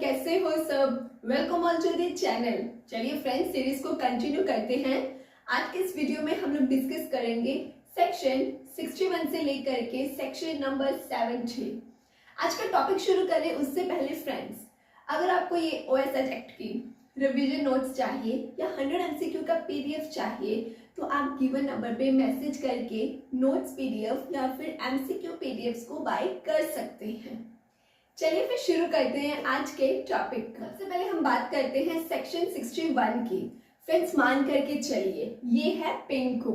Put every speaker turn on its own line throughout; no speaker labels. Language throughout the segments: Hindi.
कैसे हो सब। Welcome all to the channel. चलिए फ्रेंड्स, सीरीज को कंटिन्यू करते हैं। आज के इस वीडियो में हम लोग डिस्कस करेंगे सेक्शन 61 से लेकर के सेक्शन नंबर 70। आज का टॉपिक शुरू करें उससे पहले फ्रेंड्स, अगर आपको ये OSH एक्ट की रिवीजन नोट्स चाहिए या 100 MCQ का PDF चाहिए तो आप गिवन नंबर पे मैसेज करके नोट्स PDF या फिर MCQ PDFs को बाय कर सकते हैं। चलिए फिर शुरू करते हैं आज के टॉपिक का। सबसे पहले हम बात करते हैं सेक्शन 61 की। फ्रेंड्स मान करके चलिए, ये है पिंकू।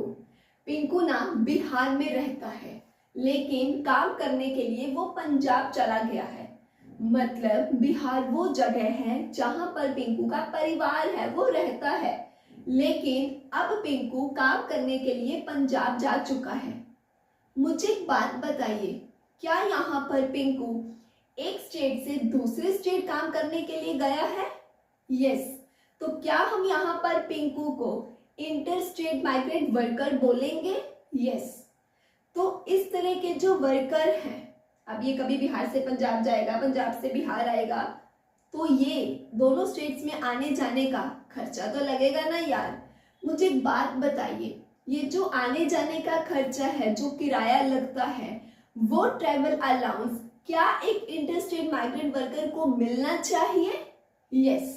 पिंकू ना बिहार में रहता है, लेकिन काम करने के लिए वो पंजाब चला गया है। मतलब बिहार वो जगह है जहां पर पिंकू का परिवार है, वो रहता है, लेकिन अब पिंकू काम करने के लिए पंजाब जा चुका है। मुझे एक बात बताइए, क्या यहाँ पर पिंकू एक स्टेट से दूसरे स्टेट काम करने के लिए गया है? यस। तो क्या हम यहाँ पर पिंकू को इंटर स्टेट माइग्रेंट वर्कर बोलेंगे? यस। तो इस तरह के जो वर्कर हैं, अब ये कभी बिहार से पंजाब जाएगा, पंजाब से बिहार आएगा, तो ये दोनों स्टेट्स में आने जाने का खर्चा तो लगेगा ना यार। मुझे एक बात बताइए, ये जो आने जाने का खर्चा है, जो किराया लगता है, वो ट्रैवल अलाउंस क्या एक इंटरस्टेट माइग्रेंट वर्कर को मिलना चाहिए? यस।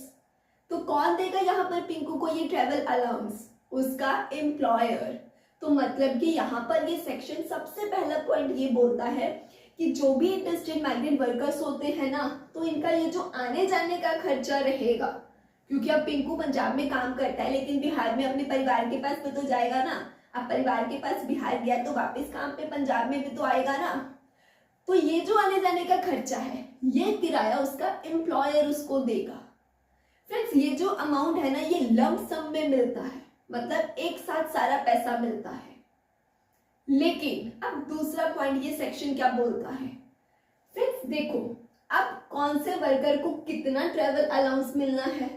तो कौन देगा यहाँ पर पिंकू को ये ट्रैवल अलाउंस? उसका एम्प्लॉयर। तो मतलब कि यहाँ पर ये सेक्शन सबसे पहला पॉइंट ये बोलता है कि जो भी इंटरस्टेट माइग्रेंट वर्कर्स होते हैं ना, तो इनका ये जो आने जाने का खर्चा रहेगा, क्योंकि अब पिंकू पंजाब में काम करता है लेकिन बिहार में अपने परिवार के पास भी तो जाएगा ना। अब परिवार के पास बिहार गया तो वापस काम पे पंजाब में भी तो आएगा ना। तो ये जो आने जाने का खर्चा है, ये किराया उसका एम्प्लॉयर उसको देगा। फ्रेंड्स, ये जो अमाउंट है ना, ये लंप सम में मिलता है, मतलब एक साथ सारा पैसा मिलता है। लेकिन अब दूसरा पॉइंट ये सेक्शन क्या बोलता है? फ्रेंड्स देखो, अब कौन से वर्कर को कितना ट्रैवल अलाउंस मिलना है,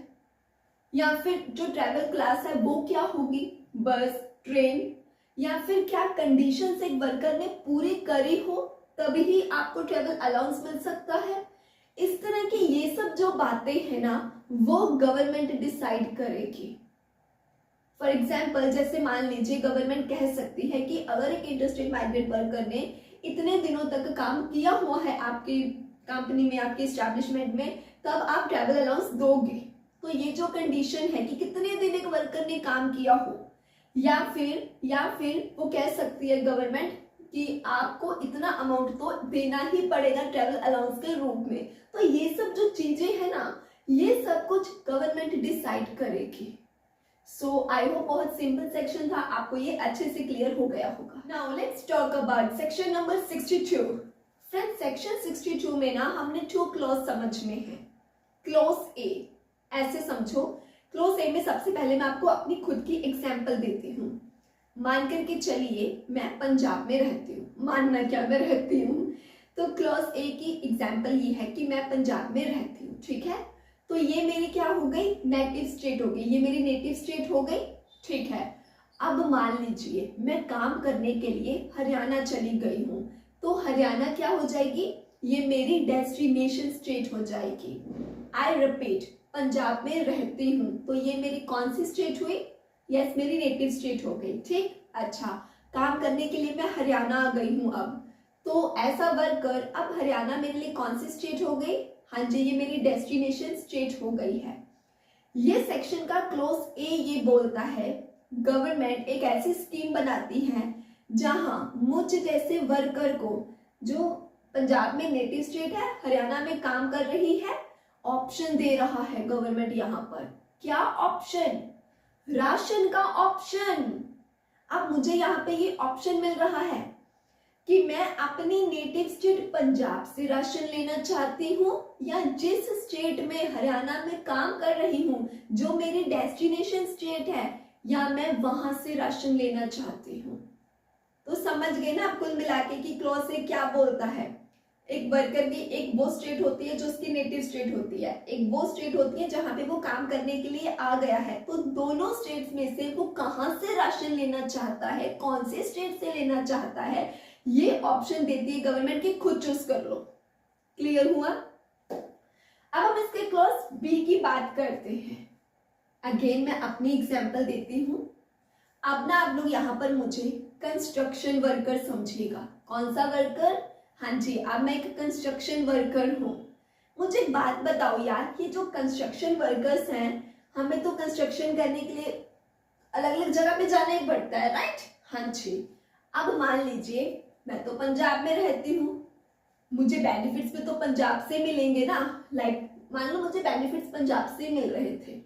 या फिर जो ट्रैवल क्लास है वो क्या होगी, बस, ट्रेन, या फिर क्या कंडीशंस एक वर्कर ने पूरी करी हो तभी ही आपको ट्रैवल अलाउंस मिल सकता है। इस तरह की ये सब जो बातें हैं ना, वो गवर्नमेंट डिसाइड करेगी। फॉर एग्जाम्पल, जैसे मान लीजिए गवर्नमेंट कह सकती है कि अगर एक इंटरस्टेट माइग्रेंट वर्कर ने इतने दिनों तक काम किया हुआ है आपकी कंपनी में, आपके एस्टैब्लिशमेंट में, तब आप ट्रैवल अलाउंस दोगे। तो ये जो कंडीशन है कि कितने दिन एक वर्कर ने काम किया हो, या फिर वो कह सकती है गवर्नमेंट कि आपको इतना अमाउंट तो देना ही पड़ेगा ट्रैवल अलाउंस के रूप में। तो ये सब जो चीजें हैं ना, ये सब कुछ गवर्नमेंट डिसाइड करेगी। सो आई होप बहुत सिंपल सेक्शन था, आपको ये अच्छे से क्लियर हो गया होगा। Now let's talk about section number 62। Friends, section 62 में ना हमने 2 क्लॉज समझने हैं। क्लॉज ए ऐसे समझो, क्लॉज ए में सबसे पहले मैं आपको अपनी खुद की एग्जाम्पल देती हूँ। मान करके चलिए मैं पंजाब में रहती हूँ, मानना क्या मैं रहती हूँ। तो क्लॉज ए की एग्जाम्पल ये है कि मैं पंजाब में रहती हूँ, ठीक है। तो ये मेरी क्या हो गई, नेटिव स्टेट हो गई, ये मेरी नेटिव स्टेट हो गई, ठीक है। अब मान लीजिए मैं काम करने के लिए हरियाणा चली गई हूँ, तो हरियाणा क्या हो जाएगी, ये मेरी डेस्टिनेशन स्टेट हो जाएगी। आई रिपीट, पंजाब में रहती हूँ, तो ये मेरी कौन सी स्टेट हुई? यस, मेरी नेटिव स्टेट हो गई, ठीक। अच्छा, काम करने के लिए मैं हरियाणा आ गई हूँ अब, तो ऐसा वर्कर अब हरियाणा मेरे लिए कौन सी स्टेट हो गई? हाँ जी, ये मेरी डेस्टिनेशन स्टेट हो गई है। ये सेक्शन का क्लॉज ए ये बोलता है गवर्नमेंट एक ऐसी स्कीम बनाती है जहां मुझ जैसे वर्कर को, जो पंजाब में नेटिव स्टेट है, हरियाणा में काम कर रही है, ऑप्शन दे रहा है गवर्नमेंट। यहाँ पर क्या ऑप्शन? राशन का ऑप्शन। अब मुझे यहाँ पे ये ऑप्शन मिल रहा है कि मैं अपनी नेटिव स्टेट पंजाब से राशन लेना चाहती हूँ, या जिस स्टेट में हरियाणा में काम कर रही हूँ, जो मेरी डेस्टिनेशन स्टेट है, या मैं वहां से राशन लेना चाहती हूँ। तो समझ गए ना आप कुल मिला के कि क्लॉज से क्या बोलता है। एक वर्कर की एक वो स्टेट होती है जो उसकी नेटिव स्टेट होती है, एक वो स्टेट होती है जहां पे वो काम करने के लिए आ गया है। तो दोनों स्टेट्स में से वो कहां से राशन लेना चाहता है, कौन से स्टेट से लेना चाहता है, ये ऑप्शन देती है गवर्नमेंट की, खुद चूज कर लो। क्लियर हुआ? अब हम इसके बी की बात करते हैं। अगेन मैं अपनी एग्जांपल देती हूँ। अब ना आप लोग यहाँ पर मुझे कंस्ट्रक्शन वर्कर समझिएगा। कौन सा वर्कर? हाँ जी, अब मैं एक कंस्ट्रक्शन वर्कर हूँ। मुझे एक बात बताओ यार, ये जो कंस्ट्रक्शन वर्कर्स हैं, हमें तो कंस्ट्रक्शन करने के लिए अलग अलग जगह पे जाना ही पड़ता है, राइट? हाँ जी। अब मान लीजिए मैं तो पंजाब में रहती हूँ, मुझे बेनिफिट्स भी तो पंजाब से मिलेंगे ना। लाइक मान लो मुझे बेनिफिट्स पंजाब से मिल रहे थे,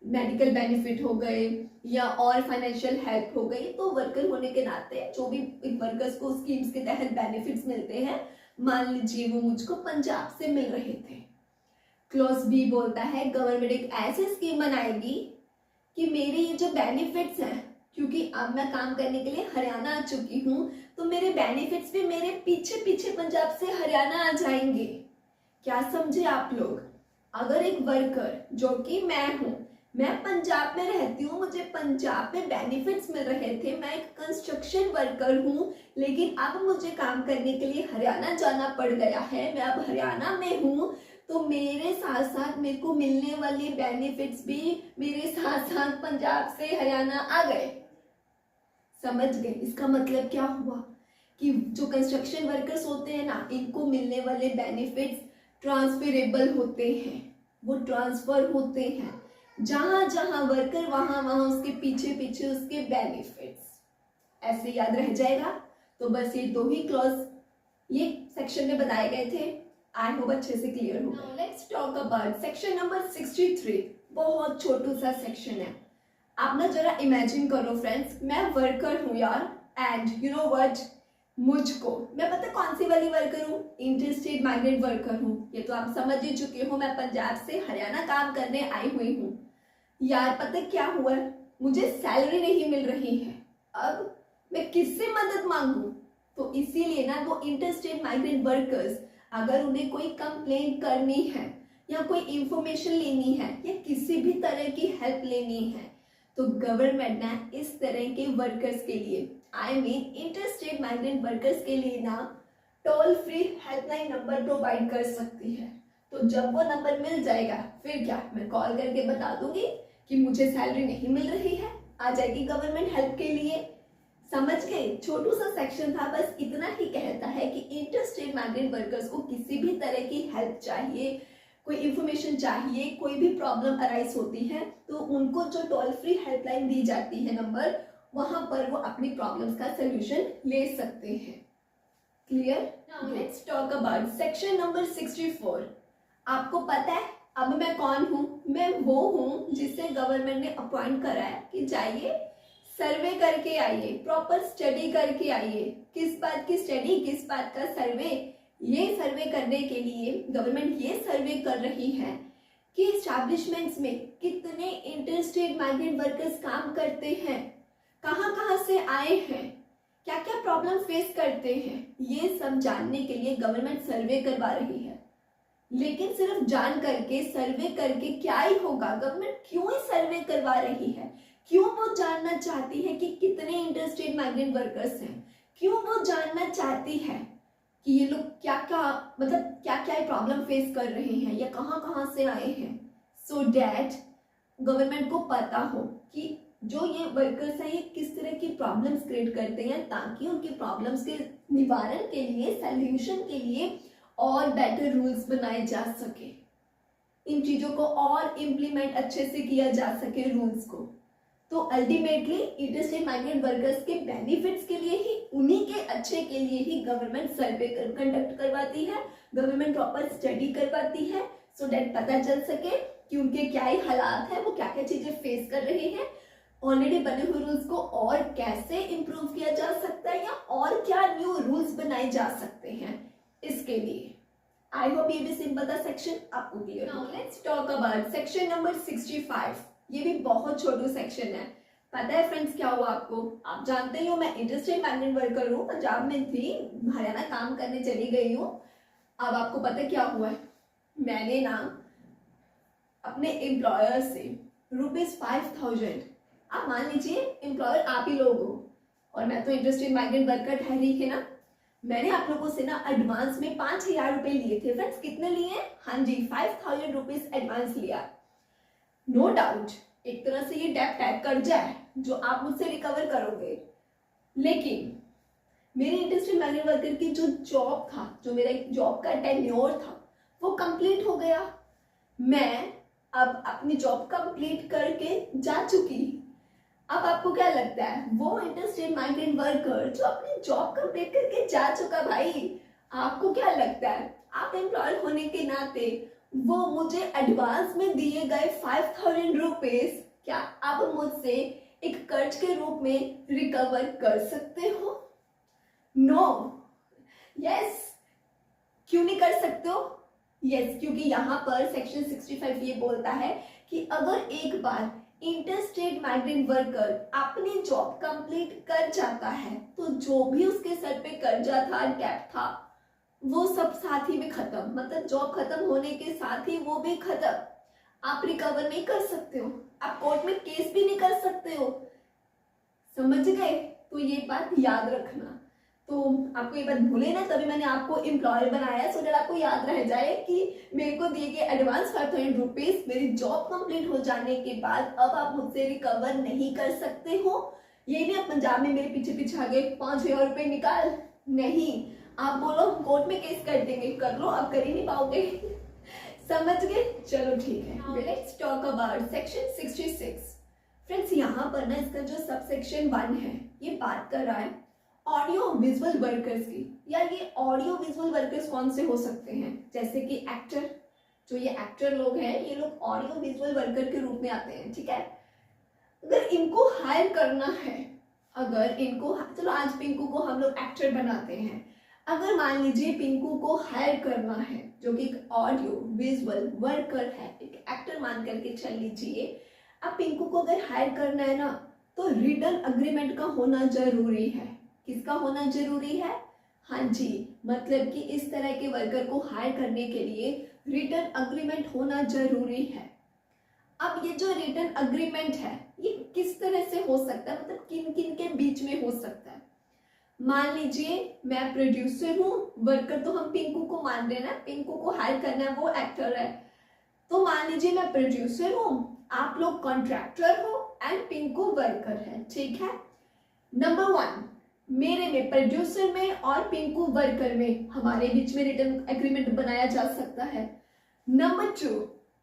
मेडिकल बेनिफिट हो गए या और फाइनेंशियल हेल्प हो गई, तो वर्कर होने के नाते जो भी वर्कर्स को स्कीम्स के तहत बेनिफिट्स मिलते हैं, मान लीजिए वो मुझको पंजाब से मिल रहे थे। क्लॉज बी बोलता है गवर्नमेंट एक ऐसी स्कीम बनाएगी कि मेरे ये जो बेनिफिट्स हैं, क्योंकि अब मैं काम करने के लिए हरियाणा आ चुकी हूँ, तो मेरे बेनिफिट्स भी मेरे पीछे पीछे पंजाब से हरियाणा आ जाएंगे। क्या समझे आप लोग? अगर एक वर्कर जो कि मैं हूँ, मैं पंजाब में रहती हूँ, मुझे पंजाब में बेनिफिट्स मिल रहे थे, मैं एक कंस्ट्रक्शन वर्कर हूँ, लेकिन अब मुझे काम करने के लिए हरियाणा जाना पड़ गया है, मैं अब हरियाणा में हूँ, तो मेरे साथ साथ मेरे को मिलने वाले बेनिफिट्स भी मेरे साथ साथ पंजाब से हरियाणा आ गए। समझ गए? इसका मतलब क्या हुआ कि जो कंस्ट्रक्शन वर्कर्स होते हैं ना, इनको मिलने वाले बेनिफिट्स ट्रांसफरेबल होते हैं, वो ट्रांसफर होते हैं। जहां जहां वर्कर वहां वहां उसके पीछे पीछे उसके बेनिफिट्स। ऐसे याद रह जाएगा। तो बस ये दो ही क्लॉज ये सेक्शन में बताए गए थे। आई होप अच्छे से क्लियर हो गया। Let's talk about section number 63। बहुत छोटू सा सेक्शन है। आप ना जरा इमेजिन करो फ्रेंड्स, मैं वर्कर हूँ यार, एंड यू नो व्हाट, मुझको, मैं पता कौन सी वाली वर्कर हूँ? इंटरस्टेट माइग्रेंट वर्कर हूँ। ये तो आप समझ ही चुके हो, मैं पंजाब से हरियाणा काम करने आई हुई हूँ। यार पता क्या हुआ, मुझे सैलरी नहीं मिल रही है। अब मैं किससे मदद मांगू? तो इसीलिए ना वो इंटरस्टेट माइग्रेंट वर्कर्स, अगर उन्हें कोई कंप्लेंट करनी है या कोई इंफॉर्मेशन लेनी है या किसी भी तरह की हेल्प लेनी है, तो गवर्नमेंट ना इस तरह के वर्कर्स के लिए, I mean interstate migrant workers के लिए ना toll free helpline number provide कर सकती है। तो जब वो नंबर मिल जाएगा, फिर क्या, मैं कॉल करके बता दूंगी कि मुझे सैलरी नहीं मिल रही है, आ जाएगी गवर्नमेंट हेल्प के लिए। समझ गए? छोटू सा सेक्शन था, बस इतना ही कहता है कि इंटरस्टेट माइग्रेंट वर्कर्स को किसी भी तरह की हेल्प चाहिए, कोई इंफॉर्मेशन चाहिए, कोई भी प्रॉब्लम अराइज होती है, तो उनको जो टोल फ्री हेल्पलाइन दी जाती है नंबर, वहां पर वो अपनी प्रॉब्लम्स का सोल्यूशन ले सकते हैं। Clear? Now let's talk about section number 64। आपको पता है अब मैं कौन हूँ? मैं वो हूँ जिसे गवर्नमेंट ने अपॉइंट करा है कि जाइए सर्वे करके आइए, प्रॉपर स्टडी करके आइए। किस बात की स्टडी, किस बात का सर्वे? ये सर्वे करने के लिए गवर्नमेंट ये सर्वे कर रही है कि एस्टैब्लिशमेंट्स में कितने इंटरस्टेट माइग्रेंट वर्कर्स काम करते हैं, कहाँ कहाँ से आए हैं, क्या क्या प्रॉब्लम फेस करते हैं, ये सब जानने के लिए गवर्नमेंट सर्वे करवा रही है। लेकिन सिर्फ जान करके, सर्वे करके क्या ही होगा? गवर्नमेंट क्यों ही सर्वे करवा रही है? क्यों वो जानना चाहती है कि कितने इंटरस्टेट माइग्रेंट वर्कर्स हैं? क्यों वो जानना चाहती है कि ये लोग क्या क्या, मतलब क्या क्या प्रॉब्लम फेस कर रहे हैं या कहाँ कहाँ से आए हैं? सो डैट गवर्नमेंट को पता हो कि जो ये वर्कर्स हैं ये किस तरह की प्रॉब्लम्स क्रिएट करते हैं, ताकि उनकी प्रॉब्लम्स के निवारण के लिए, सॉल्यूशन के लिए और बेटर रूल्स बनाए जा सके, इन चीजों को और इम्प्लीमेंट अच्छे से किया जा सके रूल्स को। तो अल्टीमेटली इंटरस्टेट माइग्रेंट वर्कर्स के बेनिफिट्स के लिए ही, उन्हीं के अच्छे के लिए ही गवर्नमेंट सर्वे कंडक्ट करवाती है, गवर्नमेंट प्रॉपर स्टडी करवाती है, सो दैट पता चल सके कि उनके क्या ही हालात है, वो क्या क्या चीजें फेस कर रहे हैं, ऑलरेडी बने हुए रूल्स को और कैसे इम्प्रूव किया जा सकता है या और क्या न्यू रूल्स बनाए जा सकते हैं इसके लिए। आई होप ये भी सिंपल था सेक्शन आपको clear. Now let's talk about section number 65। ये भी बहुत छोटू सेक्शन है। पता है फ्रेंड्स क्या हुआ आपको? आप जानते ही हो मैं इंटरस्टेट माइग्रेंट वर्कर हूँ, पंजाब में थी, हरियाणा काम करने चली गई हूँ। अब आपको पता क्या हुआ है? मैंने ना अपने एम्प्लॉयर से ₹5000, आप मान लीजिए एम्प्लॉयर आप ही लोग हो और मैं तो इंटरस्टेट माइग्रेंट वर्कर ठहरी है ना, मैंने आप लोगों से ना एडवांस में 5,000 रुपए लिए थे फ्रेंड्स। कितने लिए? हाँ जी, 5,000 रुपीज एडवांस लिया। नो डाउट एक तरह से ये डेब्ट है, कर्जा है जो आप मुझसे रिकवर करोगे। लेकिन मेरी इंडस्ट्रियल मैनेजर वर्कर की जो जॉब था, जो मेरा एक जॉब का टेन्योर था, वो कंप्लीट हो गया। मैं अब अपनी जॉब कंप्लीट करके जा चुकी। अब आपको क्या लगता है, वो इंडस्ट्रियल माइग्रेंट वर्कर जो अपनी जॉब कंप्लीट करके जा चुका, भाई आपको क्या लगता है, आप एम्प्लॉयर होने के नाते वो मुझे एडवांस में दिए गए 5,000 रुपीज क्या आप मुझसे एक कर्ज के रूप में रिकवर कर सकते हो? नो। यस, क्यों नहीं कर सकते हो? यस, क्योंकि यहाँ पर सेक्शन 65 ये बोलता है कि अगर एक बार इंटरस्टेट माइग्रेंट वर्कर अपनी जॉब कंप्लीट कर जाता है तो जो भी उसके सर पे कर्जा था, डेब्ट था, वो सब साथ ही में खत्म। मतलब जॉब खत्म होने के साथ ही वो भी खत्म। आप रिकवर नहीं कर सकते हो, आप कोर्ट में केस भी नहीं कर सकते हो। समझ गए? तो ये बात याद रखना। तो आपको ये बात भूले ना, तभी मैंने आपको एम्प्लॉयर बनाया, सो दैट आपको याद रह जाए कि मेरे को दिए गए एडवांस 5,000 रुपीज मेरी जॉब कंप्लीट हो जाने के बाद अब आप मुझसे रिकवर नहीं कर सकते हो। ये नहीं आप पंजाब में मेरे पीछे पीछे आ गए 5,000 रुपए निकाल, नहीं। आप बोलो कोर्ट में केस कर देंगे, कर लो, आप कर ही नहीं पाओगे। समझ गए? चलो ठीक है, let's talk about section 66। Friends यहाँ पर ना इसका जो सबसेक्शन 1 है ये बात कर रहा है ऑडियो विजुअल वर्कर्स की। यार ये ऑडियो विजुअल वर्कर्स कौन से हो सकते हैं? जैसे कि एक्टर, जो ये एक्टर लोग हैं ये लोग ऑडियो विजुअल वर्कर के रूप में आते हैं, ठीक है। अगर इनको हायर करना है, अगर इनको, चलो आज पिंकू को हम लोग एक्टर बनाते हैं, अगर मान लीजिए पिंकू को हायर करना है जो कि एक ऑडियो विजुअल वर्कर है, एक एक्टर मान करके चल लीजिए। अब पिंकू को अगर हायर करना है ना तो रिटन अग्रीमेंट का होना जरूरी है। किसका होना जरूरी है? हाँ जी, मतलब कि इस तरह के वर्कर को हायर करने के लिए रिटन अग्रीमेंट होना जरूरी है। अब ये जो रिटन अग्रीमेंट है ये किस तरह से हो सकता है, मतलब किन किन के बीच में हो सकता है? मान लीजिए मैं प्रोड्यूसर हूँ, वर्कर तो हम पिंकू को मान रहे ना, पिंकू को हायर करना है, वो एक्टर है। तो मान लीजिए मैं प्रोड्यूसर हूँ, आप लोग कॉन्ट्रैक्टर हो एंड पिंकू वर्कर है, ठीक है। नंबर 1, मेरे में, प्रोड्यूसर में और पिंकू वर्कर में हमारे बीच में रिटन एग्रीमेंट बनाया जा सकता है। नंबर 2,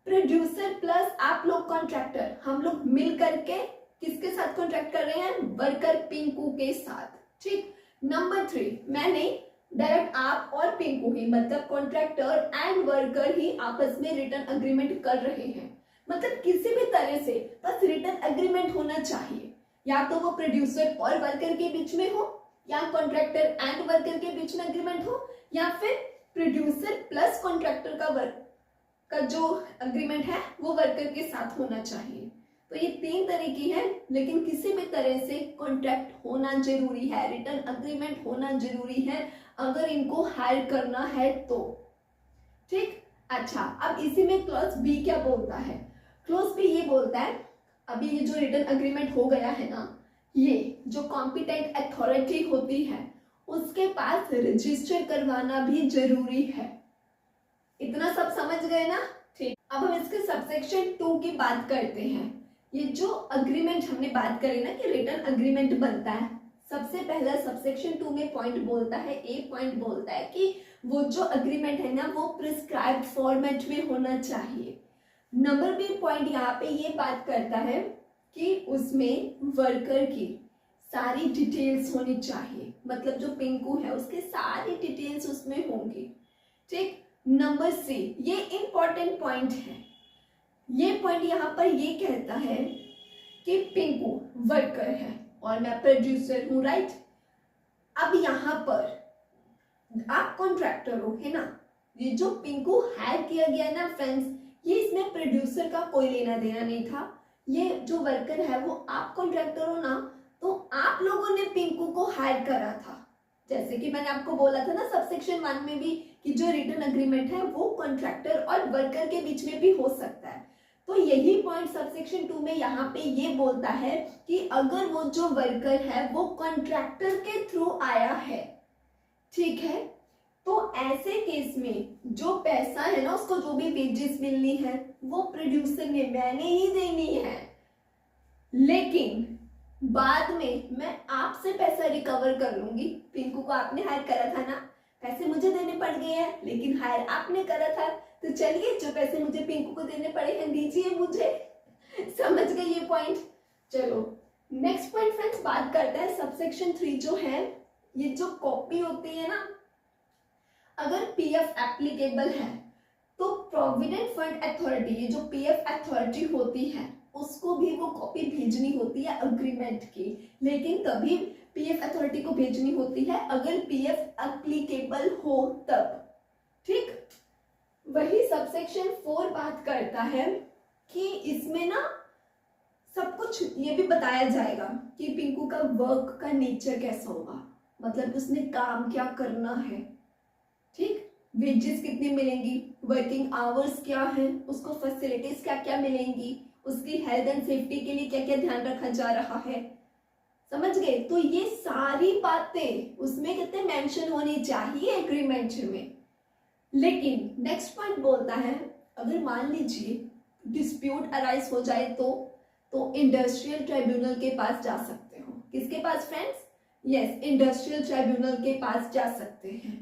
प्रोड्यूसर प्लस आप लोग कॉन्ट्रैक्टर, हम लोग मिल करके किसके साथ कॉन्ट्रैक्ट कर रहे हैं? वर्कर पिंकू के साथ, ठीक। नंबर 3, मैंने डायरेक्ट आप और पिंकू ही, मतलब कॉन्ट्रैक्टर एंड वर्कर ही आपस में रिटन अग्रीमेंट कर रहे हैं। मतलब किसी भी तरह से बस रिटन अग्रीमेंट होना चाहिए, या तो वो प्रोड्यूसर और वर्कर के बीच में हो, या कॉन्ट्रैक्टर एंड वर्कर के बीच में अग्रीमेंट हो, या फिर प्रोड्यूसर प्लस कॉन्ट्रैक्टर का जो अग्रीमेंट है वो वर्कर के साथ होना चाहिए। तो ये 3 तरह की है, लेकिन किसी भी तरह से कॉन्ट्रैक्ट होना जरूरी है, रिटन अग्रीमेंट होना जरूरी है अगर इनको हायर करना है तो, ठीक। अच्छा, अब इसी में क्लॉज बी क्या बोलता है? क्लॉज बी ये बोलता है, अभी ये जो रिटन अग्रीमेंट हो गया है ना, ये जो कॉम्पिटेंट अथॉरिटी होती है उसके पास रजिस्टर करवाना भी जरूरी है। इतना सब समझ गए ना? ठीक। अब हम इसके सबसेक्शन 2 की बात करते हैं। ये जो अग्रीमेंट हमने बात करी ना कि रिटन अग्रीमेंट बनता है, सबसे पहला सबसेक्शन 2 में पॉइंट बोलता है, ए पॉइंट बोलता है कि वो जो अग्रीमेंट है ना वो प्रिस्क्राइब्ड फॉर्मेट में होना चाहिए। नंबर बी पॉइंट यहाँ पे ये बात करता है कि उसमें वर्कर की सारी डिटेल्स होनी चाहिए, मतलब जो पिंकू है उसके सारी डिटेल्स उसमें होंगी, ठीक। नंबर सी, ये इंपॉर्टेंट पॉइंट है। ये पॉइंट यहाँ पर ये कहता है कि पिंकू वर्कर है और मैं प्रोड्यूसर हूं, राइट। अब यहाँ पर आप कॉन्ट्रैक्टर हो, है ना। ये जो पिंकू हायर किया गया ना फ्रेंड्स, ये इसमें प्रोड्यूसर का कोई लेना देना नहीं था। ये जो वर्कर है वो आप कॉन्ट्रैक्टर हो ना, तो आप लोगों ने पिंकू को हायर करा था। जैसे कि मैंने आपको बोला था ना सबसेक्शन 1 में भी कि जो रिटन अग्रीमेंट है वो कॉन्ट्रैक्टर और वर्कर के बीच में भी हो सकता है। तो यही पॉइंट सबसेक्शन 2 में यहाँ पे ये बोलता है कि अगर वो जो वर्कर है वो कॉन्ट्रैक्टर के थ्रू आया है, ठीक है, तो ऐसे केस में जो पैसा है ना, उसको जो भी वेजेस मिलनी है वो प्रोड्यूसर ने, मैंने ही देनी है, लेकिन बाद में मैं आपसे पैसा रिकवर कर लूंगी। पिंकू को आपने हायर करा था ना, पैसे मुझे देने पड़ गए हैं, लेकिन हायर आपने करा था, तो चलिए जो पैसे मुझे पिंकू को देने पड़े हैं दीजिए मुझे। समझ गए ये पॉइंट? चलो नेक्स्ट पॉइंट फ्रेंड्स, बात करते हैं सबसेक्शन 3 जो है, ये जो कॉपी होती है ना, अगर पीएफ एप्लीकेबल है तो प्रोविडेंट फंड अथॉरिटी, ये जो पीएफ अथॉरिटी होती है उसको भी वो कॉपी भेजनी होती है अग्रीमेंट की, लेकिन तभी पीएफ अथॉरिटी को भेजनी होती है अगर पीएफ एप्लीकेबल हो तब। ठीक, वही सबसेक्शन 4 बात करता है कि इसमें ना सब कुछ ये भी बताया जाएगा कि पिंकू का वर्क का नेचर कैसा होगा, मतलब उसने काम क्या करना है, ठीक, वेजेस कितनी मिलेंगी, वर्किंग आवर्स क्या है, उसको फैसिलिटीज क्या क्या मिलेंगी, उसकी हेल्थ एंड सेफ्टी के लिए क्या क्या ध्यान रखा जा रहा है। समझ गए? तो ये सारी बातें उसमें कितने मेंशन होनी चाहिए एग्रीमेंट में। लेकिन नेक्स्ट पॉइंट बोलता है अगर मान लीजिए डिस्प्यूट अराइज हो जाए तो इंडस्ट्रियल ट्राइब्यूनल के पास जा सकते हो। किसके पास फ्रेंड्स? यस, इंडस्ट्रियल ट्राइब्यूनल के पास जा सकते हैं।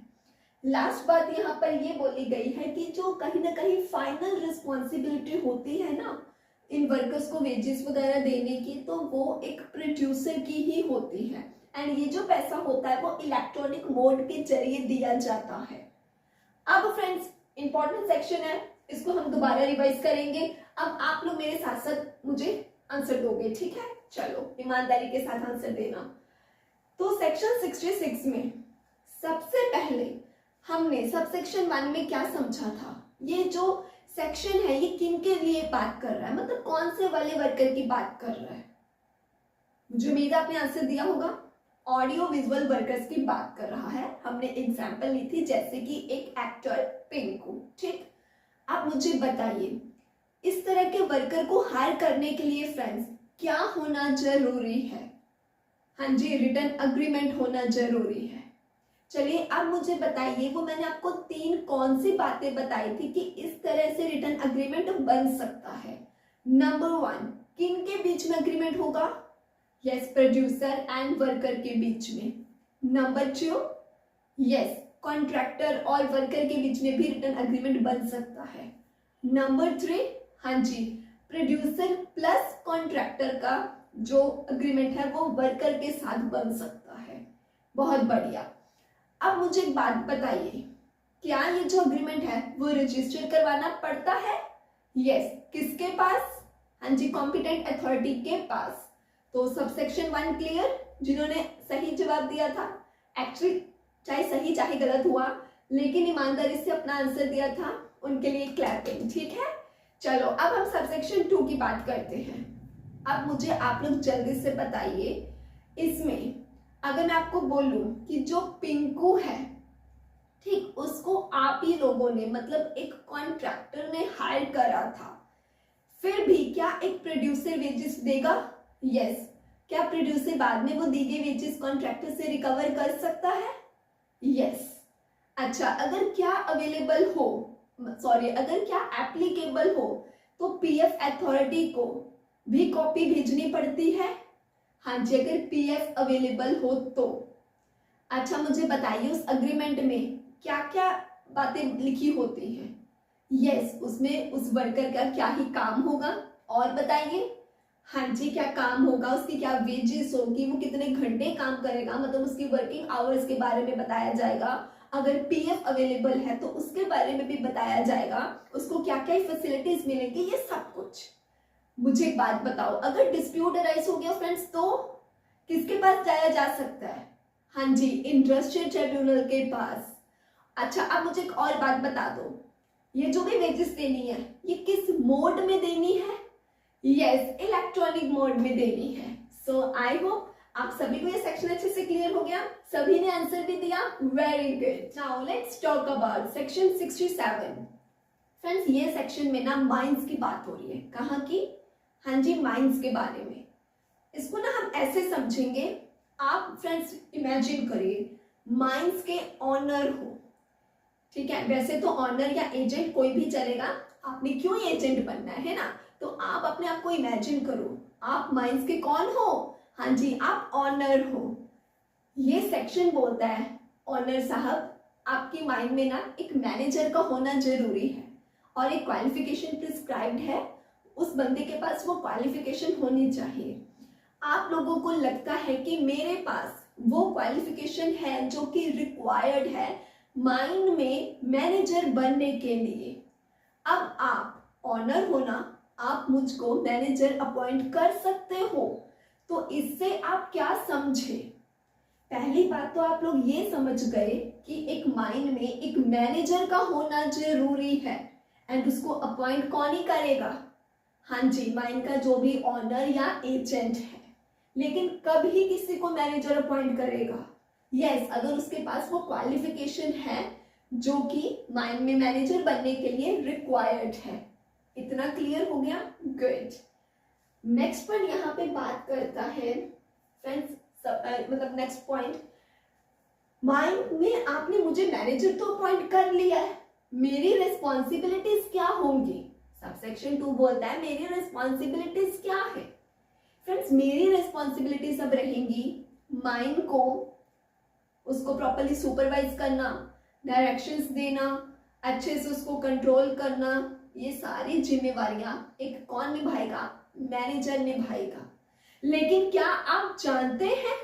लास्ट बात यहाँ पर ये बोली गई है कि जो कहीं ना कहीं फाइनल रिस्पॉन्सिबिलिटी होती है ना इन वर्कर्स को वेजेस वगैरह देने की, तो वो एक प्रोड्यूसर की ही होती है, एंड ये जो पैसा होता है वो इलेक्ट्रॉनिक मोड के जरिए दिया जाता है। अब फ्रेंड्स इंपॉर्टेंट सेक्शन है, इसको हम दोबारा रिवाइज करेंगे। अब आप लोग मेरे साथ साथ मुझे आंसर दोगे, ठीक है? चलो ईमानदारी के साथ आंसर देना। तो सेक्शन 66 में सबसे पहले हमने सबसेक्शन 1 में क्या समझा था, ये जो सेक्शन है ये किन के लिए बात कर रहा है, मतलब कौन से वाले वर्कर की बात कर रहा है। मुझे उम्मीद आपने आंसर दिया होगा, ऑडियो विजुअल वर्कर्स की बात कर रहा है। हमने एग्जांपल ली थी जैसे कि एक एक्टर पिंकू। ठीक, आप मुझे बताइए इस तरह के वर्कर को हायर करने के लिए फ्रेंड्स क्या होना जरूरी है? हाँ जी, रिटर्न अग्रीमेंट होना जरूरी है। चलिए अब मुझे बताइए, वो मैंने आपको 3 कौन सी बातें बताई थी कि इस तरह से रिटर्न अग्रीमेंट बन सकता है। नंबर 1, किन के बीच में अग्रीमेंट होगा? यस, प्रोड्यूसर एंड वर्कर के बीच में। नंबर 2, यस, कॉन्ट्रैक्टर और वर्कर के बीच में भी रिटर्न अग्रीमेंट बन सकता है। नंबर 3, हाँ जी, प्रोड्यूसर प्लस कॉन्ट्रैक्टर का जो अग्रीमेंट है वो वर्कर के साथ बन सकता है। बहुत बढ़िया। अब मुझे एक बात बताइए, क्या ये जो अग्रीमेंट है वो रजिस्टर करवाना पड़ता है? यस, किसके पास? हाँ जी, कॉम्पिटेंट अथॉरिटी के पास। तो सबसेक्शन 1 क्लियर? जिन्होंने सही जवाब दिया था, एक्चुअली चाहे सही चाहे गलत हुआ, लेकिन ईमानदारी से अपना आंसर दिया था, उनके लिए क्लैपिंग। ठीक है, चलो अब हम सबसेक्शन 2 की बात करते हैं। अब मुझे आप लोग जल्दी से बताइए, इसमें अगर मैं आपको बोलूं कि जो पिंकू है, ठीक, उसको आप ही लोगों ने मतलब एक कॉन्ट्रैक्टर ने हायर करा था, फिर भी क्या एक प्रोड्यूसर वेजेस देगा? यस, क्या प्रोड्यूसर बाद में वो दी गई वेजेस कॉन्ट्रैक्टर से रिकवर कर सकता है? यस। अच्छा, अगर क्या अवेलेबल हो, सॉरी, अगर क्या एप्लीकेबल हो तो पीएफ अथॉरिटी को भी कॉपी भेजनी पड़ती है? हाँ जी, अगर पीएफ अवेलेबल हो तो। अच्छा, मुझे बताइए उस अग्रीमेंट में क्या क्या बातें लिखी होती हैं? यस, उसमें उस वर्कर का क्या ही काम होगा, और बताइए। हाँ जी, क्या काम होगा, उसकी क्या वेजेस होगी, वो कितने घंटे काम करेगा, मतलब उसकी वर्किंग आवर्स के बारे में बताया जाएगा। अगर पीएफ अवेलेबल है तो उसके बारे में भी बताया जाएगा, उसको क्या क्या फैसिलिटीज मिलेंगी, ये सब कुछ। मुझे एक बात बताओ, अगर डिस्प्यूट अराइज हो गया फ्रेंड्स तो किसके पास जाया जा सकता है? हाँ जी, इंडस्ट्रियल ट्राइब्यूनल के पास। अच्छा, अब मुझे एक और बात बता दो, ये जो भी वेजेस देनी है ये किस मोड में देनी है? यस, इलेक्ट्रॉनिक मोड में देनी है। सो आई होप आप सभी को ये सेक्शन अच्छे से क्लियर हो गया, सभी ने आंसर भी दिया, very good. Now let's talk about section 67। Friends, ये सेक्शन में ना माइंस की बात हो रही है। कहाँ की? हाँ जी, माइंस के बारे में। इसको ना हम ऐसे समझेंगे, आप फ्रेंड्स इमेजिन करिए माइंस के ऑनर हो, ठीक है। वैसे तो ऑनर या एजेंट कोई भी चलेगा, आपने क्यों एजेंट बनना है ना। तो आप अपने आप को इमेजिन करो, आप माइंस के कौन हो? हाँ जी, आप ऑनर हो। ये सेक्शन बोलता है ऑनर साहब, आपकी माइंड में ना एक मैनेजर का होना जरूरी है और एक क्वालिफिकेशन प्रिस्क्राइब्ड है, उस बंदे के पास वो क्वालिफिकेशन होनी चाहिए। आप लोगों को लगता है कि मेरे पास वो क्वालिफिकेशन है जो कि रिक्वायर्ड है माइंड में मैनेजर बनने के लिए। अब आप ऑनर हो ना, आप मुझको मैनेजर अपॉइंट कर सकते हो। तो इससे आप क्या समझे? पहली बात तो आप लोग ये समझ गए कि एक माइंड में एक मैनेजर का होना जरूरी है एंड उसको अपॉइंट कौन ही करेगा? हाँ जी, माइंड का जो भी ऑनर या एजेंट है। लेकिन कब ही किसी को मैनेजर अपॉइंट करेगा? यस, अगर उसके पास वो क्वालिफिकेशन है जो कि माइंड में मैनेजर बनने के लिए रिक्वायर्ड है। इतना क्लियर हो गया? गुड। नेक्स्ट पॉइंट यहाँ पे बात करता है फ्रेंड्स, मतलब नेक्स्ट पॉइंट, माइंड में आपने मुझे मैनेजर तो अपॉइंट कर लिया है, मेरी रिस्पॉन्सिबिलिटीज क्या होंगी? सबसेक्शन 2 बोलता है मेरी रिस्पॉन्सिबिलिटीज क्या है। फ्रेंड्स, मेरी रिस्पॉन्सिबिलिटीज अब रहेंगी माइंड को, उसको प्रॉपर्ली सुपरवाइज करना, डायरेक्शंस देना, अच्छे से उसको कंट्रोल करना। ये सारी जिम्मेवारियां एक कौन निभाएगा? मैनेजर निभाएगा। लेकिन क्या आप जानते हैं,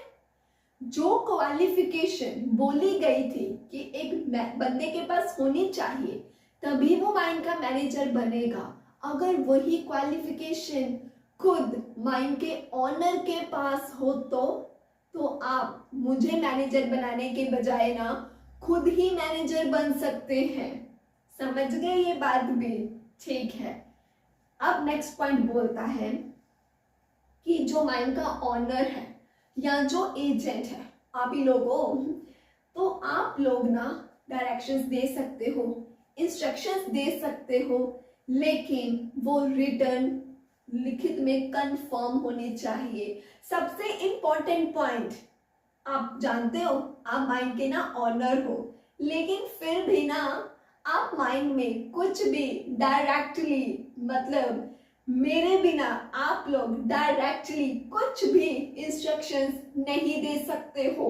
जो क्वालिफिकेशन बोली गई थी कि एक बंदे के पास होनी चाहिए तभी वो माइंड का मैनेजर बनेगा, अगर वही क्वालिफिकेशन खुद माइंड के ऑनर के पास हो तो आप मुझे मैनेजर बनाने के बजाय ना खुद ही मैनेजर बन सकते हैं। समझ गए ये बात भी? ठीक है। अब नेक्स्ट पॉइंट बोलता है कि जो माइंड का ऑनर है या जो एजेंट है, आप ही लोग हो, तो आप लोग ना डायरेक्शंस दे सकते हो, इंस्ट्रक्शंस दे सकते हो, लेकिन वो रिटर्न लिखित में कंफर्म होनी चाहिए। सबसे इंपॉर्टेंट पॉइंट, आप जानते हो आप माइंड के ना ऑनर हो, लेकिन फिर भी ना आप माइंड में कुछ भी डायरेक्टली, मतलब मेरे बिना आप लोग डायरेक्टली कुछ भी इंस्ट्रक्शंस नहीं दे सकते हो।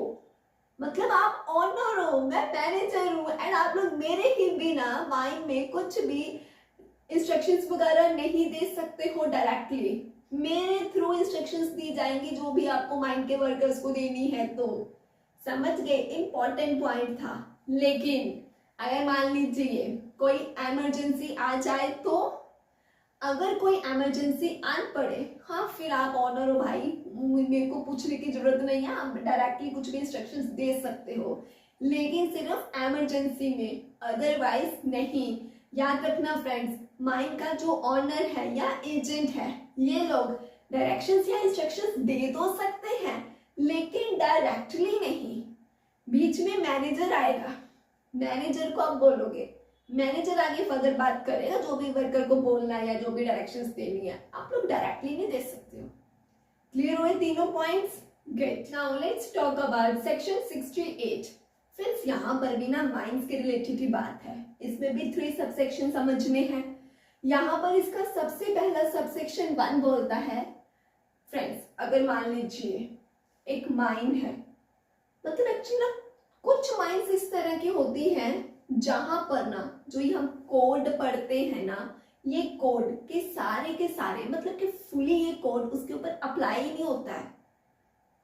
मतलब आप ऑनर हो, मैं मैनेजर हूं, एंड आप लोग मेरे ही बिना माइंड में कुछ भी इंस्ट्रक्शंस वगैरह नहीं दे सकते हो डायरेक्टली। मेरे थ्रू इंस्ट्रक्शंस दी जाएंगी जो भी आपको माइंड के वर्कर्स को देनी है। तो समझ गए, इंपॉर्टेंट पॉइंट था। लेकिन अगर मान लीजिए कोई इमरजेंसी आ जाए, तो अगर कोई इमरजेंसी आन पड़े, हाँ फिर आप ऑनर हो भाई, मेरे को पूछने की जरूरत नहीं है, आप डायरेक्टली कुछ भी इंस्ट्रक्शंस दे सकते हो, लेकिन सिर्फ इमरजेंसी में, अदरवाइज नहीं। याद रखना फ्रेंड्स, माइंड का जो ऑनर है या एजेंट है, ये लोग डायरेक्शंस या इंस्ट्रक्शंस दे तो सकते हैं लेकिन डायरेक्टली नहीं। बीच में मैनेजर आएगा, मैनेजर को आप बोलोगे, मैनेजर आगे फर्दर बात करेगा, जो भी वर्कर को बोलना है या जो भी डायरेक्शंस देनी है, आप लोग डायरेक्टली नहीं दे सकते हो। क्लियर हुए तीनों points? Good. Now let's talk about section 68। Friends, यहाँ पर भी ना माइंड्स के रिलेटेड ही बात है, इसमें भी 3 सबसेक्शन समझ में है। यहाँ पर इसका सबसे पहला सबसेक्शन 1 बोलता है, फ्रेंड्स अगर मान लीजिए एक माइंड है, मतलब एक्चुअली ना कुछ माइंड्स इस तरह की होती हैं जहां पर ना जो ये हम कोड पढ़ते हैं ना, ये कोड के सारे मतलब कि फुली ये कोड उसके ऊपर अप्लाई नहीं होता है।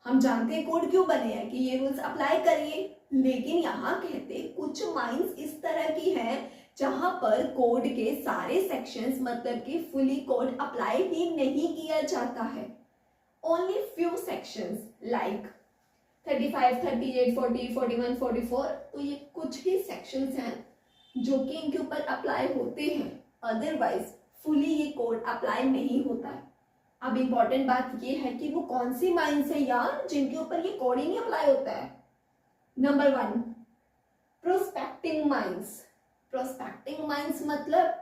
हम जानते हैं कोड क्यों बने हैं कि ये रूल्स अप्लाई करिए, लेकिन यहाँ कहते कुछ माइंड्स इस तरह की हैं जहां पर कोड के सारे सेक्शंस मतलब कि फुली कोड अप्लाई ही नहीं किया जाता है। ओनली फ्यू सेक्शंस लाइक 35, 38, 40, 41, 44, तो ये कुछ ही सेक्शंस हैं जो कि इनके ऊपर अप्लाई होते हैं, अदरवाइज फुली ये कोड अप्लाई नहीं होता है। अब इंपॉर्टेंट बात ये है कि वो कौन सी माइंड्स है यार जिनके ऊपर ये कोड ही नहीं अप्लाई होता है। Number 1, prospecting minds. Prospecting minds मतलब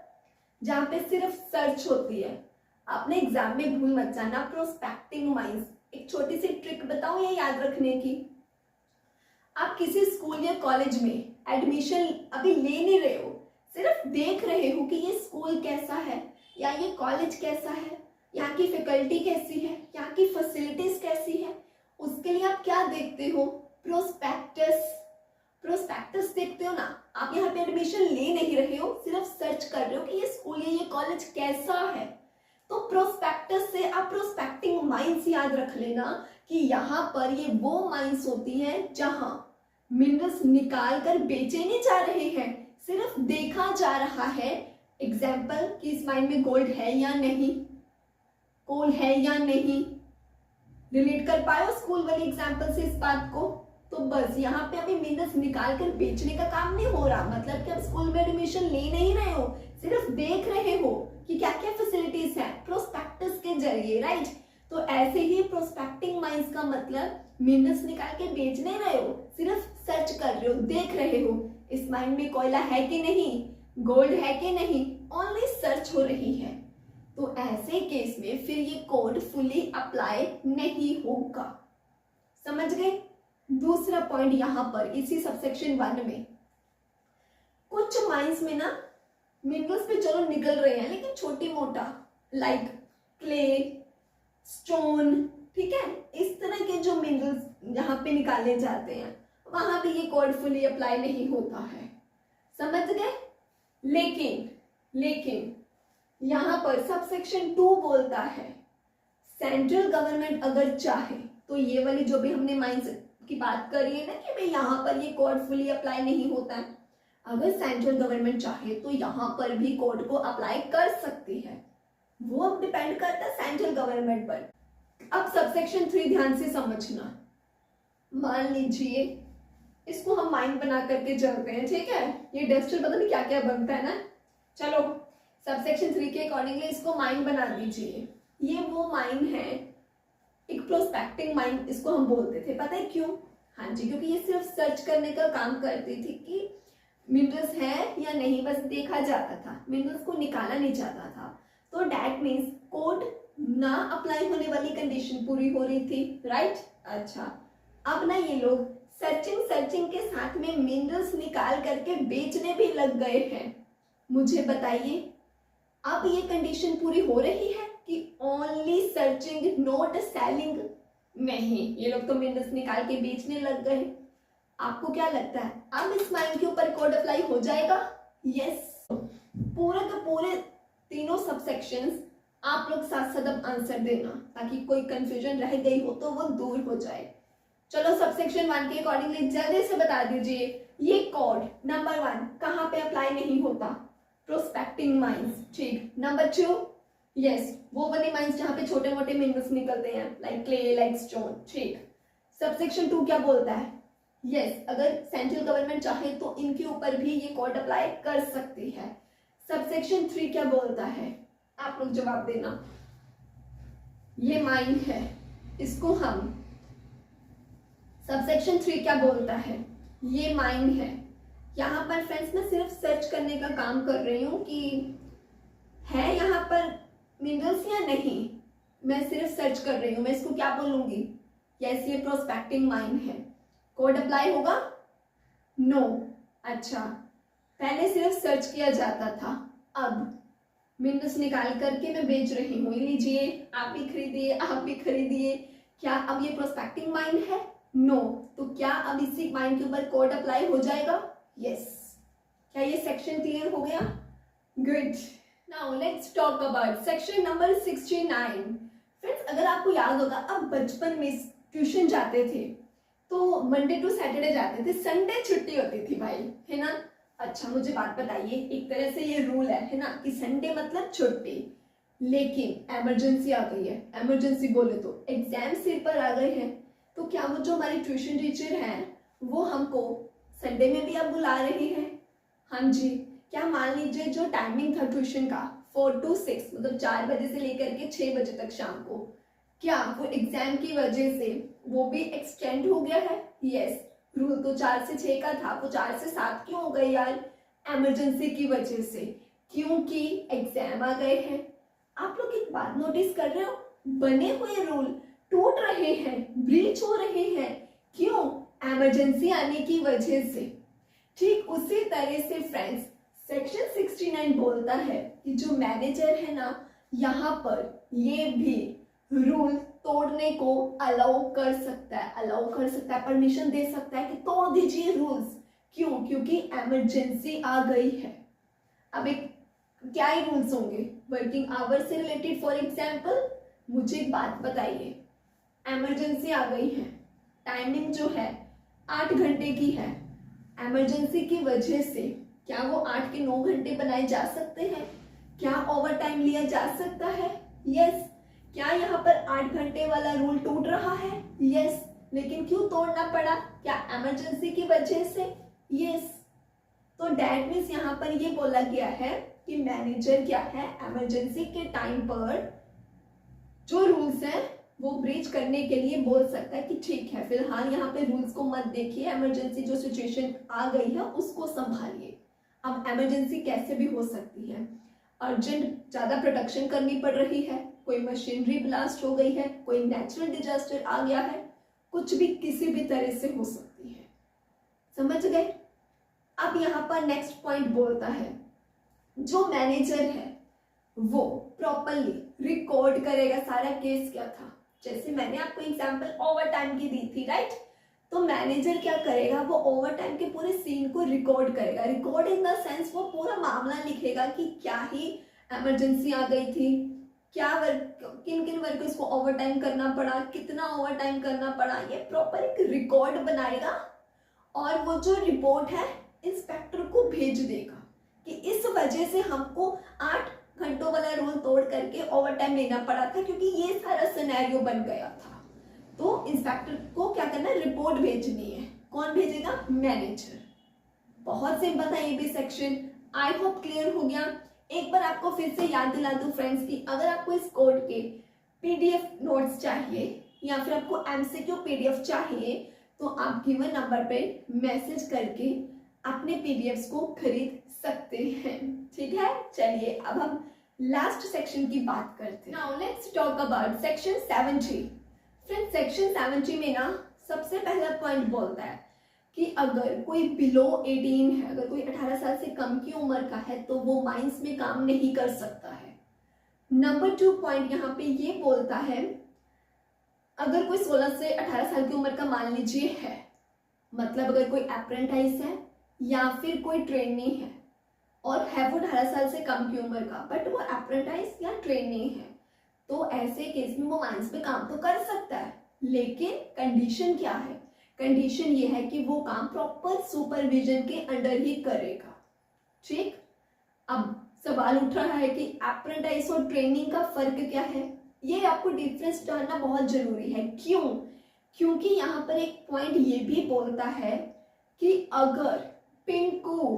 जहां पे सिर्फ सर्च होती है। आपने एग्जाम में भूल मत जाना प्रोस्पेक्टिंग माइंड्स। एक छोटी सी ट्रिक बताऊं ये याद रखने की। आप किसी स्कूल या कॉलेज में एडमिशन अभी ले नहीं रहे हो, सिर्फ देख रहे हो कि ये स्कूल कैसा है या ये कॉलेज कैसा है, यहाँ की फैकल्टी कैसी है, यहाँ की फैसिलिटीज कैसी है, उसके लिए आप क्या देखते हो? प्रोस्पेक्टस। प्रोस्पेक्टस देखते हो ना। आप यहाँ पे एडमिशन ले नहीं रहे हो, सिर्फ सर्च कर रहे हो कि ये स्कूल या ये कॉलेज कैसा है। तो प्रोस्पेक्टस से आप प्रोस्पेक्टिंग माइंस याद रख लेना कि यहाँ पर ये वो माइंस होती हैं जहां मिनरल्स निकाल कर बेचे नहीं जा रहे हैं, सिर्फ देखा जा रहा है। एग्जाम्पल कि इस माइन में गोल्ड है या नहीं, कोल है या नहीं। रिलेट कर पाए हो स्कूल वाली एग्जाम्पल से इस बात को? तो बस यहाँ पे अभी मिनरल्स निकाल कर बेचने का काम नहीं हो रहा, मतलब कि आप स्कूल में एडमिशन ले नहीं रहे हो, सिर्फ देख रहे हो कि क्या क्या फैसिलिटीज है प्रोस्पेक्टस के जरिए, राइट। तो ऐसे ही प्रोस्पेक्टिंग माइंस का मतलब मिनरल्स निकाल के बेच नहीं रहे हो, सिर्फ सर्च कर रहे हो, देख रहे हो इस माइन में कोयला है कि नहीं, गोल्ड है कि नहीं, ओनली सर्च हो रही है। तो ऐसे केस में फिर ये कोड फुली अप्लाई नहीं होगा। समझ गए? दूसरा पॉइंट यहाँ पर इसी सबसेक्शन 1 में, कुछ माइंस में ना मिनरल्स पे चलो निकल रहे हैं, लेकिन छोटी मोटा लाइक क्ले, स्टोन, ठीक है, इस तरह के जो मिनरल्स यहाँ पे निकाले जाते हैं, वहां पे ये कोड फुली अप्लाई नहीं होता है। समझ गए? लेकिन यहाँ पर सबसेक्शन 2 बोलता है सेंट्रल गवर्नमेंट अगर चाहे तो ये वाली जो भी हमने माइंस की बात करी है ना कि भाई यहाँ पर ये कोड फुली अप्लाई नहीं होता है, अगर सेंट्रल गवर्नमेंट चाहे तो यहाँ पर भी कोड को अप्लाई कर सकती है। वो अब डिपेंड करता है सेंट्रल गवर्नमेंट पर। अब सबसेक्शन 3 ध्यान से समझना। मान लीजिए इसको हम माइन बना करके चलते हैं, ठीक है। ये डस्टर पता नहीं क्या क्या बनता है ना। चलो सबसेक्शन 3 के अकॉर्डिंगली इसको माइन बना दीजिए। ये वो माइन है, एक प्रोस्पेक्टिंग माइन इसको हम बोलते थे। पता है क्यों? हाँ जी, क्योंकि ये सिर्फ सर्च करने का काम करती थी कि मिनरल्स है या नहीं, बस देखा जाता था, मिनरल्स को निकाला नहीं जाता था। तो डैट मीन्स कोड ना अप्लाई होने वाली कंडीशन पूरी हो रही थी, राइट। अच्छा, अब ना ये लोग सर्चिंग के साथ में मिनरल्स निकाल करके बेचने भी लग गए हैं। मुझे बताइए अब ये कंडीशन पूरी हो रही है कि ओनली सर्चिंग नॉट सेलिंग? नहीं, ये लोग तो मिनरल्स निकाल के बेचने लग गए। आपको क्या लगता है अब इस माइन के ऊपर कोड अप्लाई हो जाएगा? यस। पूरे के पूरे तीनों सबसेक्शंस आप लोग साथ साथ अब आंसर देना ताकि कोई कंफ्यूजन रह गई हो तो वो दूर हो जाए। चलो सबसेक्शन 1 के अकॉर्डिंगली जल्दी से बता दीजिए ये कोड नंबर 1 कहाँ पे अप्लाई नहीं होता? प्रोस्पेक्टिंग माइंस, ठीक। नंबर 2, यस, वो वाले माइंस जहाँ पे छोटे मोटे मिनरल्स निकलते हैं लाइक क्ले, लाइक स्टोन, ठीक। सबसेक्शन 2 क्या बोलता है? यस, अगर सेंट्रल गवर्नमेंट चाहे तो इनके ऊपर भी ये कोड अप्लाई कर सकती है। सबसेक्शन 3 क्या बोलता है? आप लोग जवाब देना। ये माइन है, इसको हम सबसेक्शन 3 क्या बोलता है? ये माइन है। यहाँ पर फ्रेंड्स मैं सिर्फ सर्च करने का काम कर रही हूँ कि है यहाँ पर मिनरल्स या नहीं, मैं सिर्फ सर्च कर रही हूँ। मैं इसको क्या बोलूंगी? यस, ये प्रोस्पेक्टिंग माइन है। कोड अप्लाई होगा? नो। अच्छा, पहले सिर्फ सर्च किया जाता था, अब मिनरल्स निकाल करके मैं बेच रही हूँ। लीजिए, आप भी खरीदिए, आप भी खरीदिए। क्या अब ये प्रोस्पेक्टिंग माइन है? नो। तो क्या अब इसी माइन के ऊपर कोड अप्लाई हो जाएगा? यस। क्या ये सेक्शन क्लियर हो गया? Good. Now let's talk about section number 69। Friends, अगर आपको याद होगा अब बचपन में ट्यूशन जाते थे तो मंडे टू सैटरडे जाते थे, संडे छुट्टी होती थी भाई, है ना। अच्छा, मुझे बात बताइए, एक तरह से ये रूल है ना कि संडे मतलब छुट्टी, लेकिन इमरजेंसी आ गई है। इमरजेंसी बोले तो एग्जाम सिर पर आ गए हैं, तो क्या वो जो हमारी ट्यूशन टीचर हैं वो हमको संडे में भी अब बुला रही है? हाँ जी। क्या मान लीजिए जो टाइमिंग था ट्यूशन का 4 to 6, मतलब 4 बजे से लेकर के 6 बजे तक शाम को, क्या वो एग्जाम की वजह से वो भी एक्सटेंड हो गया है? यस। रूल तो 4 से 6 का था, वो 4 से 7 क्यों हो गए यार? इमरजेंसी की वजह से, क्योंकि एग्जाम आ गए हैं। आप लोग एक बात नोटिस कर रहे हो, बने हुए रूल टूट रहे हैं, ब्रीच हो रहे हैं। क्यों? इमरजेंसी आने की वजह से। ठीक उसी तरह से फ्रेंड्स सेक्शन 69 बोलता है कि जो मैनेजर है ना, यहाँ पर ये भी रूल तोड़ने को अलाउ कर सकता है, परमिशन दे सकता है कि तोड़ दीजिए रूल्स। क्यों? क्योंकि इमरजेंसी आ गई है। अब एक क्या ही रूल्स होंगे वर्किंग आवर से रिलेटेड। फॉर एग्जाम्पल मुझे एक बात बताइए, इमरजेंसी आ गई है, टाइमिंग जो है 8 घंटे की है, इमरजेंसी की वजह से क्या वो 8 के 9 घंटे बनाए जा सकते हैं? क्या ओवर टाइम लिया जा सकता है? यस। क्या यहाँ पर 8 घंटे वाला रूल टूट रहा है? यस। लेकिन क्यों तोड़ना पड़ा? क्या इमरजेंसी की वजह से? यस। तो डैट मीन्स यहाँ पर ये बोला गया है कि मैनेजर क्या है, इमरजेंसी के टाइम पर जो रूल्स हैं वो ब्रीच करने के लिए बोल सकता है कि ठीक है, फिलहाल यहाँ पे रूल्स को मत देखिए, इमरजेंसी जो सिचुएशन आ गई है उसको संभालिए। अब इमरजेंसी कैसे भी हो सकती है, अर्जेंट ज्यादा प्रोटेक्शन करनी पड़ रही है, कोई मशीनरी ब्लास्ट हो गई है, कोई नेचुरल डिजास्टर आ गया है, कुछ भी किसी भी तरह से हो सकती है। समझ गए? अब यहाँ पर नेक्स्ट पॉइंट बोलता है जो मैनेजर है वो प्रॉपरली रिकॉर्ड करेगा सारा केस क्या था। जैसे मैंने आपको एग्जांपल ओवर टाइम की दी थी, राइट? तो मैनेजर क्या करेगा, वो ओवर टाइम के पूरे सीन को रिकॉर्ड करेगा। रिकॉर्ड इन द सेंस वो पूरा मामला लिखेगा कि क्या ही इमरजेंसी आ गई थी, क्या वर्क, किन किन वर्कर्स को ओवर टाइम करना पड़ा, कितना ओवर टाइम करना पड़ा, ये प्रॉपर एक रिकॉर्ड बनाएगा और वो जो रिपोर्ट है इंस्पेक्टर को भेज देगा कि इस वजह से हमको 8 घंटों वाला रूल तोड़ करके ओवर टाइम लेना पड़ा था क्योंकि ये सारा सिनेरियो बन गया था। तो इंस्पेक्टर को क्या करना है, रिपोर्ट भेजनी है। कौन भेजेगा? मैनेजर। बहुत सिंपल था ये भी सेक्शन। आई होप क्लियर हो गया। एक बार आपको फिर से याद दिला दूं फ्रेंड्स की अगर आपको इस कोड के पीडीएफ नोट्स चाहिए या फिर आपको एमसीक्यू पीडीएफ चाहिए तो आप गिवन नंबर पे मैसेज करके अपने पीडीएफ्स को खरीद सकते हैं। ठीक है, चलिए अब हम लास्ट सेक्शन की बात करते हैं। Now let's talk about section 70। Friends section 70 में ना सबसे पहला पॉइंट बोलता है कि अगर कोई बिलो 18 है, अगर कोई 18 साल से कम की उम्र का है तो वो माइंस में काम नहीं कर सकता है। नंबर 2 पॉइंट यहाँ पे ये बोलता है अगर कोई 16 से 18 साल की उम्र का मान लीजिए है, मतलब अगर कोई अप्रेंटाइज है या फिर कोई ट्रेनी है और है वो 18 साल से कम की उम्र का बट वो अप्रेंटाइज या ट्रेनी है, तो ऐसे केस में वो माइंस में काम तो कर सकता है, लेकिन कंडीशन क्या है? कंडीशन ये है कि वो काम प्रॉपर सुपरविजन के अंडर ही करेगा। ठीक, अब सवाल उठ रहा है कि अप्रेंटाइज और ट्रेनिंग का फर्क क्या है? ये आपको डिफरेंस जानना बहुत जरूरी है। क्यों? क्योंकि यहाँ पर एक पॉइंट ये भी बोलता है कि अगर पिंकू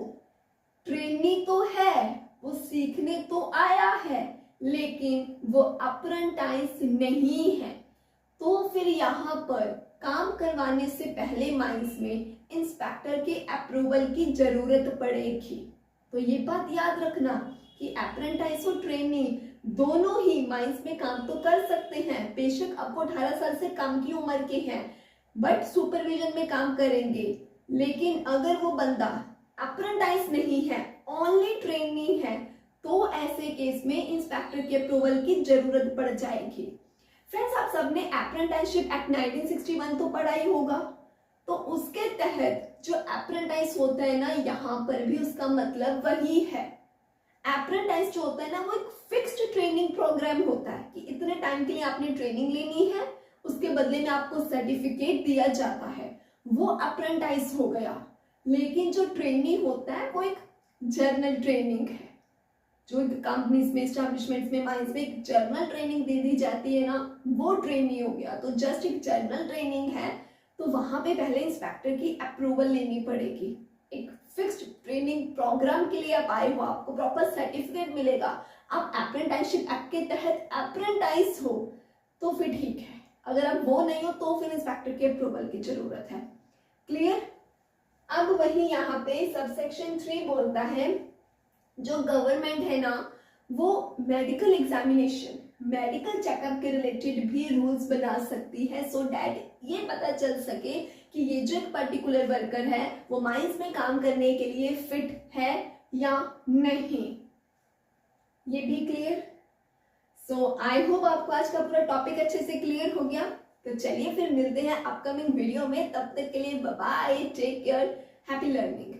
ट्रेनी तो है, वो सीखने तो आया है, लेकिन वो अप्रेंटाइज नहीं है, तो फिर यहाँ पर काम करवाने से पहले माइंस में इंस्पेक्टर के अप्रूवल की जरूरत पड़ेगी। तो ये बात याद रखना कि अप्रेंटाइज और ट्रेनी दोनों ही माइंस में काम तो कर सकते हैं, बेशक अब वो 18 साल से कम की उम्र के हैं बट सुपरविजन में काम करेंगे। लेकिन अगर वो बंदा अप्रेंटाइज नहीं है, ओनली ट्रेनी है, तो ऐसे केस में इंस्पेक्टर के अप्रूवल की जरूरत पड़ जाएगी। फ्रेंड्स आप सबने अप्रेंटाइजशिप एक्ट 1961 तो पढ़ा ही होगा, तो उसके तहत जो अप्रेंटाइज होता है ना, यहाँ पर भी उसका मतलब वही है। अप्रेंटाइज जो होता है ना वो एक फिक्स्ड ट्रेनिंग प्रोग्राम होता है कि इतने टाइम के लिए आपने ट्रेनिंग लेनी है, उसके बदले में आपको सर्टिफिकेट दिया जाता है, वो अप्रेंटाइज हो गया। लेकिन जो ट्रेनिंग होता है वो एक जर्नल ट्रेनिंग है, जो कंपनीज में, एस्टैब्लिशमेंट्स में, माइंस में एक जर्नल ट्रेनिंग दे दी जाती है ना, वो ट्रेनिंग हो गया। तो जस्ट एक जर्नल ट्रेनिंग है तो वहां पे पहले इंस्पेक्टर की अप्रूवल लेनी पड़ेगी। एक फिक्स्ड ट्रेनिंग प्रोग्राम के लिए आप आए हो, आपको प्रॉपर सर्टिफिकेट मिलेगा, आप अप्रेंटाइजशिप एक्ट के तहत अप्रेंटाइज हो तो फिर ठीक है, अगर आप वो नहीं हो तो फिर इंस्पेक्टर के अप्रूवल की जरूरत है। क्लियर? अब वही यहाँ पे सबसेक्शन 3 बोलता है जो गवर्नमेंट है ना वो मेडिकल एग्जामिनेशन, मेडिकल चेकअप के रिलेटेड भी रूल्स बना सकती है, सो दैट ये पता चल सके कि ये जो एक पर्टिकुलर वर्कर है वो माइंस में काम करने के लिए फिट है या नहीं। ये भी क्लियर? सो आई होप आपको आज का पूरा टॉपिक अच्छे से क्लियर हो गया। तो चलिए फिर मिलते हैं अपकमिंग वीडियो में, तब तक के लिए bye bye, take care, happy learning.